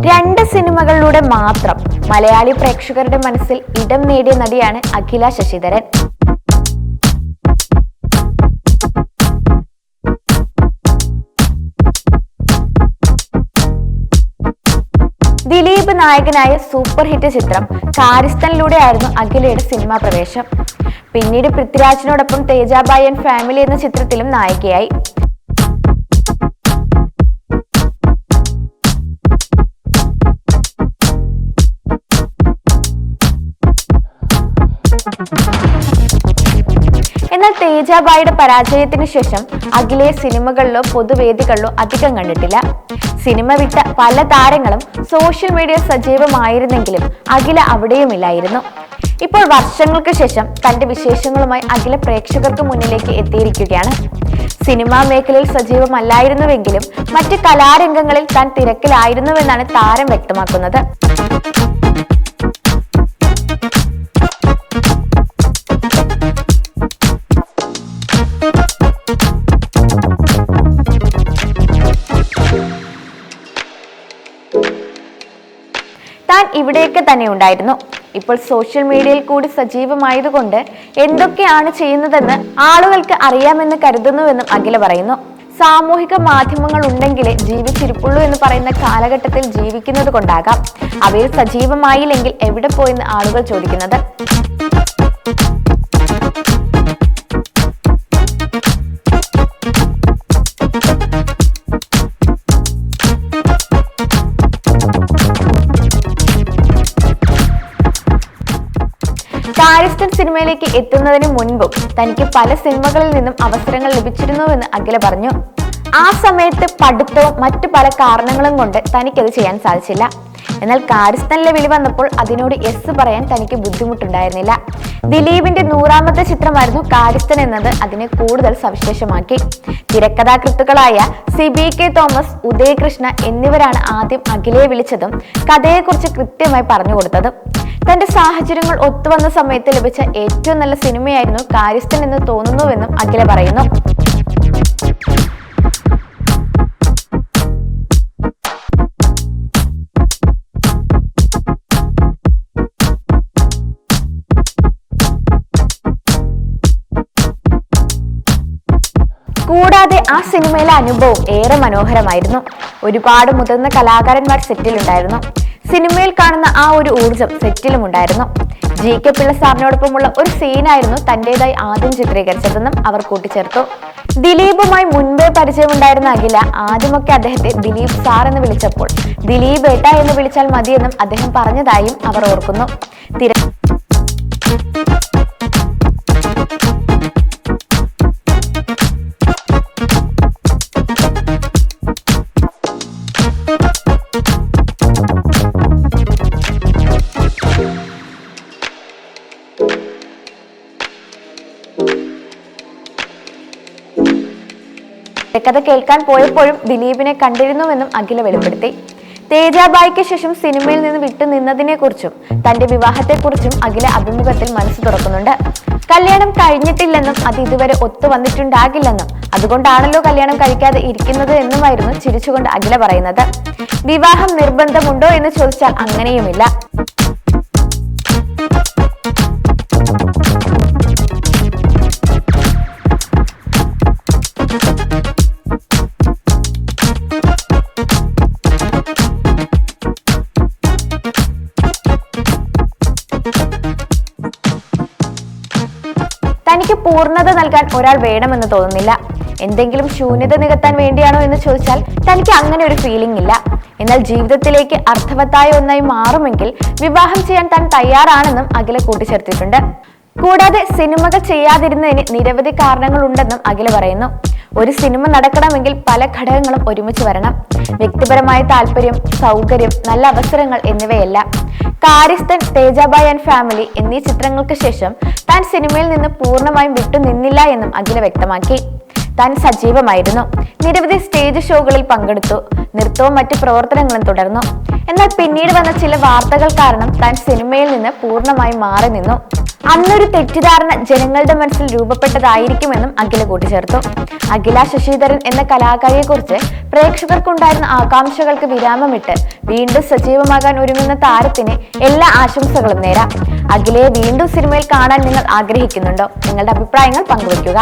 രണ്ട് സിനിമകളിലൂടെ മാത്രം മലയാളി പ്രേക്ഷകരുടെ മനസ്സിൽ ഇടം നേടിയ നടിയാണ് അഖില ശശിധരൻ. ദിലീപ് നായകനായ സൂപ്പർ ഹിറ്റ് ചിത്രം കാരിസ്ഥനിലൂടെയായിരുന്നു അഖിലയുടെ സിനിമാ പ്രവേശം. പിന്നീട് പൃഥ്വിരാജിനോടൊപ്പം തേജാബായി ആൻഡ് ഫാമിലി എന്ന ചിത്രത്തിലും നായികയായി. എന്നാൽ തേജാബായിയുടെ പരാജയത്തിന് ശേഷം അഖിലയെ സിനിമകളിലോ പൊതുവേദികളിലോ അധികം കണ്ടിട്ടില്ല. സിനിമ വിട്ട പല താരങ്ങളും സോഷ്യൽ മീഡിയ സജീവമായിരുന്നെങ്കിലും അഖില അവിടെയുമില്ലായിരുന്നു. ഇപ്പോൾ വർഷങ്ങൾക്ക് ശേഷം തന്റെ വിശേഷങ്ങളുമായി അഖില പ്രേക്ഷകർക്ക് മുന്നിലേക്ക് എത്തിയിരിക്കുകയാണ്. സിനിമാ മേഖലയിൽ സജീവമല്ലായിരുന്നുവെങ്കിലും മറ്റ് കലാരംഗങ്ങളിൽ താൻ തിരക്കിലായിരുന്നുവെന്നാണ് താരം വ്യക്തമാക്കുന്നത്. താൻ ഇവിടെയൊക്കെ തന്നെ ഉണ്ടായിരുന്നു. ഇപ്പോൾ സോഷ്യൽ മീഡിയയിൽ കൂടി സജീവമായതുകൊണ്ട് എന്തൊക്കെയാണ് ചെയ്യുന്നതെന്ന് ആളുകൾക്ക് അറിയാമെന്ന് കരുതുന്നുവെന്നും അഖില പറയുന്നു. സാമൂഹിക മാധ്യമങ്ങൾ ഉണ്ടെങ്കിലേ ജീവിച്ചിരിപ്പുള്ളൂ എന്ന് പറയുന്ന കാലഘട്ടത്തിൽ ജീവിക്കുന്നത് കൊണ്ടാകാം അവയിൽ സജീവമായില്ലെങ്കിൽ എവിടെ പോയെന്ന് ആളുകൾ ചോദിക്കുന്നത്. കാരിസ്ഥൻ സിനിമയിലേക്ക് എത്തുന്നതിന് മുൻപും തനിക്ക് പല സിനിമകളിൽ നിന്നും അവസരങ്ങൾ ലഭിച്ചിരുന്നുവെന്ന് അഖില പറഞ്ഞു. ആ സമയത്ത് പഠിത്തവും മറ്റു പല കാരണങ്ങളും കൊണ്ട് തനിക്കത് ചെയ്യാൻ സാധിച്ചില്ല. എന്നാൽ കാരിസ്ഥനിലെ വിളി വന്നപ്പോൾ അതിനോട് യെസ് പറയാൻ തനിക്ക് ബുദ്ധിമുട്ടുണ്ടായിരുന്നില്ല. ദിലീപിന്റെ 100ാമത്തെ ചിത്രമായിരുന്നു കാരിസ്ഥൻ എന്നത് അതിനെ കൂടുതൽ സവിശേഷമാക്കി. തിരക്കഥാകൃത്തുക്കളായ CBK തോമസ്, ഉദയകൃഷ്ണ എന്നിവരാണ് ആദ്യം അഖിലയെ വിളിച്ചതും കഥയെക്കുറിച്ച് കൃത്യമായി പറഞ്ഞു കൊടുത്തതും. തന്റെ സാഹചര്യങ്ങൾ ഒത്തുവന്ന സമയത്ത് ലഭിച്ച ഏറ്റവും നല്ല സിനിമയായിരുന്നു കാരിസ്ഥൻ എന്ന് തോന്നുന്നുവെന്നും അഖില പറയുന്നു. കൂടാതെ ആ സിനിമയിലെ അനുഭവം ഏറെ മനോഹരമായിരുന്നു. ഒരുപാട് മുതിർന്ന കലാകാരന്മാർ സെറ്റിലുണ്ടായിരുന്നു. സിനിമയിൽ കാണുന്ന ആ ഒരു ഊർജം സെറ്റിലും ഉണ്ടായിരുന്നു. GK പിള്ള സാറിനോടൊപ്പമുള്ള ഒരു സീനായിരുന്നു തന്റേതായി ആദ്യം ചിത്രീകരിച്ചതെന്നും അവർ കൂട്ടിച്ചേർത്തു. ദിലീപുമായി മുൻപേ പരിചയമുണ്ടായിരുന്ന അഖില ആദ്യമൊക്കെ അദ്ദേഹത്തെ ദിലീപ് സാർ എന്ന് വിളിച്ചപ്പോൾ ദിലീപ് ഏട്ട എന്ന് വിളിച്ചാൽ മതിയെന്നും അദ്ദേഹം പറഞ്ഞതായും അവർ ഓർക്കുന്നു. കഥ കേൾക്കാൻ പോയപ്പോഴും ദിലീപിനെ കണ്ടിരുന്നുവെന്നും അഖില വെളിപ്പെടുത്തി. തേജാബായിക്ക് ശേഷം സിനിമയിൽ നിന്ന് വിട്ടു നിന്നതിനെ കുറിച്ചും തന്റെ വിവാഹത്തെക്കുറിച്ചും അഖില അഭിമുഖത്തിൽ മനസ്സ് തുറക്കുന്നുണ്ട്. കല്യാണം കഴിഞ്ഞിട്ടില്ലെന്നും അത് ഇതുവരെ ഒത്തു വന്നിട്ടുണ്ടാകില്ലെന്നും അതുകൊണ്ടാണല്ലോ കല്യാണം കഴിക്കാതെ ഇരിക്കുന്നത് എന്നുമായിരുന്നു ചിരിച്ചുകൊണ്ട് അഖില പറയുന്നത്. വിവാഹം നിർബന്ധമുണ്ടോ എന്ന് ചോദിച്ചാൽ അങ്ങനെയുമില്ല. തനിക്ക് പൂർണ്ണത നൽകാൻ ഒരാൾ വേണമെന്ന് തോന്നുന്നില്ല. എന്തെങ്കിലും ശൂന്യത നികത്താൻ വേണ്ടിയാണോ എന്ന് ചോദിച്ചാൽ തനിക്ക് അങ്ങനെ ഒരു ഫീലിംഗ് ഇല്ല. എന്നാൽ ജീവിതത്തിലേക്ക് അർത്ഥവത്തായ ഒന്നായി മാറുമെങ്കിൽ വിവാഹം ചെയ്യാൻ താൻ തയ്യാറാണെന്നും അഖില കൂട്ടിച്ചേർത്തിട്ടുണ്ട്. കൂടാതെ സിനിമകൾ ചെയ്യാതിരുന്നതിന് നിരവധി കാരണങ്ങൾ ഉണ്ടെന്നും അഖില പറയുന്നു. ഒരു സിനിമ നടക്കണമെങ്കിൽ പല ഘടകങ്ങളും ഒരുമിച്ച് വരണം. വ്യക്തിപരമായ താല്പര്യം, സൗകര്യം, നല്ല അവസരങ്ങൾ എന്നിവയല്ല. കാരിസ്ഥൻ, തേജാബായി ആൻഡ് ഫാമിലി എന്നീ ചിത്രങ്ങൾക്ക് ശേഷം താൻ സിനിമയിൽ നിന്ന് പൂർണ്ണമായും വിട്ടുനിന്നില്ല എന്നും അഖില വ്യക്തമാക്കി. താൻ സജീവമായിരുന്നു. നിരവധി സ്റ്റേജ് ഷോകളിൽ പങ്കെടുത്തു. നൃത്തവും മറ്റു പ്രവർത്തനങ്ങളും തുടർന്നു. എന്നാൽ പിന്നീട് വന്ന ചില വാർത്തകൾ കാരണം താൻ സിനിമയിൽ നിന്ന് പൂർണ്ണമായി മാറി നിന്നു. അന്നൊരു തെറ്റിദ്ധാരണ ജനങ്ങളുടെ മനസ്സിൽ രൂപപ്പെട്ടതായിരിക്കുമെന്നും അഖില കൂട്ടിച്ചേർത്തു. അഖില ശശിധരൻ എന്ന കലാകാരിയെ കുറിച്ച് പ്രേക്ഷകർക്കുണ്ടായിരുന്ന ആകാംക്ഷകൾക്ക് വിരാമമിട്ട് വീണ്ടും സജീവമാകാൻ ഒരുങ്ങുന്ന താരത്തിന് എല്ലാ ആശംസകളും നേരാം. അഖിലയെ വീണ്ടും സിനിമയിൽ കാണാൻ നിങ്ങൾ ആഗ്രഹിക്കുന്നുണ്ടോ? നിങ്ങളുടെ അഭിപ്രായങ്ങൾ പങ്കുവയ്ക്കുക.